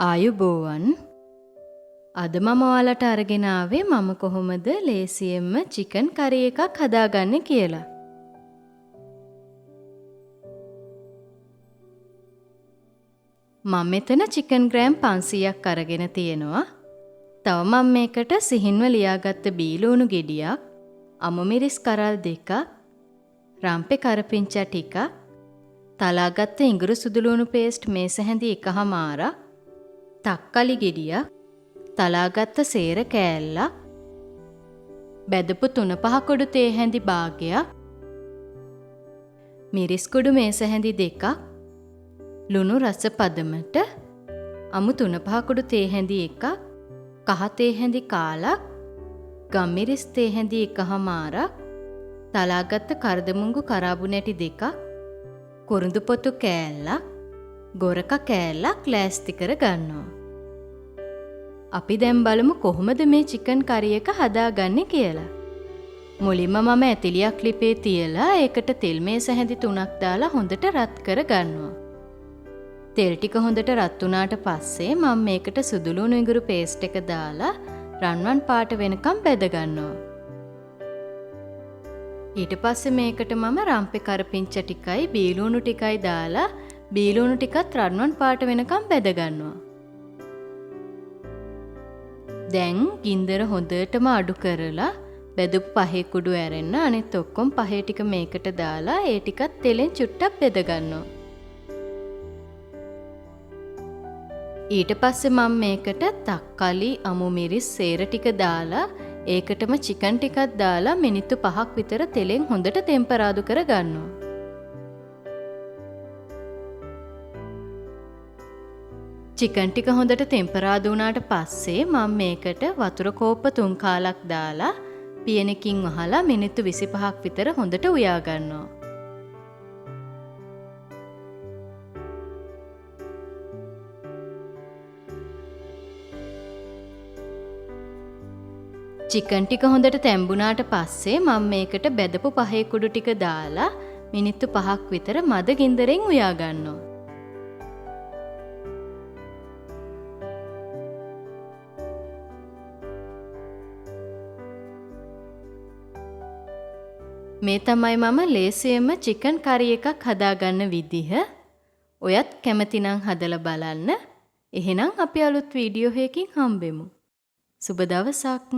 ආයුබෝවන් අද මම ඔයාලට අරගෙන ආවේ මම කොහොමද ලේසියෙන්ම චිකන් කරි එකක් හදාගන්නේ කියලා. මම මෙතන චිකන් ග්‍රෑම් 500ක් අරගෙන තියෙනවා. තව මම මේකට සිහින්ව ලියාගත්ත බීලුණු ගෙඩියක්, අමු මිරිස් කරල් දෙකක්, රම්පේ කරපිංචා ටිකක්, තලාගත්ත ඉඟුරු සුදුලුණු පේස්ට් මේස හැඳි එකහමාරක්, තක්කලි ගෙඩියක්, තලාගත්ත සේර කෑල්ලක්, බැදපු 3-5 කුඩු තේ හැඳි භාගයක්, මිරිස් කුඩු මේස හැඳි දෙකක්, ලුණු රස පදමට, අමු 3-5 කුඩු තේ හැඳි එකක්, කහ තේ හැඳි කාලක්, ගම්මිරිස් තේ හැඳි එකහමාරක්, තලාගත්ත කරදමුංගු කරාබු නැටි දෙකක්, කුරුඳු පොතු කෑල්ලක්, ගොරක කෑල්ලක් ලෑස්ති කර ගන්නවා. අපි දැන් බලමු කොහොමද මේ චිකන් කරි එක හදාගන්නේ කියලා. මුලින්ම මම ඇතිලියක් ලිපේ තියලා ඒකට තෙල් මේස හැඳි 3ක් දාලා හොඳට රත් කර ගන්නවා. තෙල් ටික හොඳට රත් වුණාට පස්සේ මම මේකට සුදුලුණු ඉඟුරු පේස්ට් එක දාලා රන්වන් පාට වෙනකම් බැද ගන්නවා. ඊට පස්සේ මේකට මම රම්පේ කරපිංචා ටිකයි බීලුණු ටිකයි දාලා බීලුණු ටිකත් රන්වන් පාට වෙනකම් බැද ගන්නවා. දැන් ගින්දර හොඳටම අඩු කරලා බෙදපු පහේ කුඩු ඇරෙන්න අනිත් ඔක්කොම පහේ ටික මේකට දාලා ඒ ටිකත් තෙලෙන් චුට්ටක් බෙද ගන්නවා. ඊට පස්සේ මම මේකට තක්කලි, අමු මිරිස්, සේර ටික දාලා ඒකටම චිකන් ටිකක් දාලා මිනිත්තු 5ක් විතර තෙලෙන් හොඳට ටෙම්පරාදු කර ගන්නවා. චිකන් ටික හොඳට ටෙම්පරාදු වුණාට පස්සේ මම මේකට වතුර කෝප්ප 3 කාලක් දාලා පියනකින් වහලා මිනිත්තු 25ක් විතර හොඳට උයා ගන්නවා. චිකන් ටික හොඳට තැම්බුණාට පස්සේ මම මේකට බෙදපු පහේ කුඩු ටික දාලා මිනිත්තු 5ක් විතර මද ගින්දරෙන් උයා ගන්නවා. මේ තමයි මම ලේසියෙන්ම චිකන් කරි එකක් හදාගන්න විදිහ. ඔයත් කැමති නම් හදලා බලන්න. එහෙනම් අපි අලුත් වීඩියෝ එකකින් හම්බෙමු. සුබ දවසක්.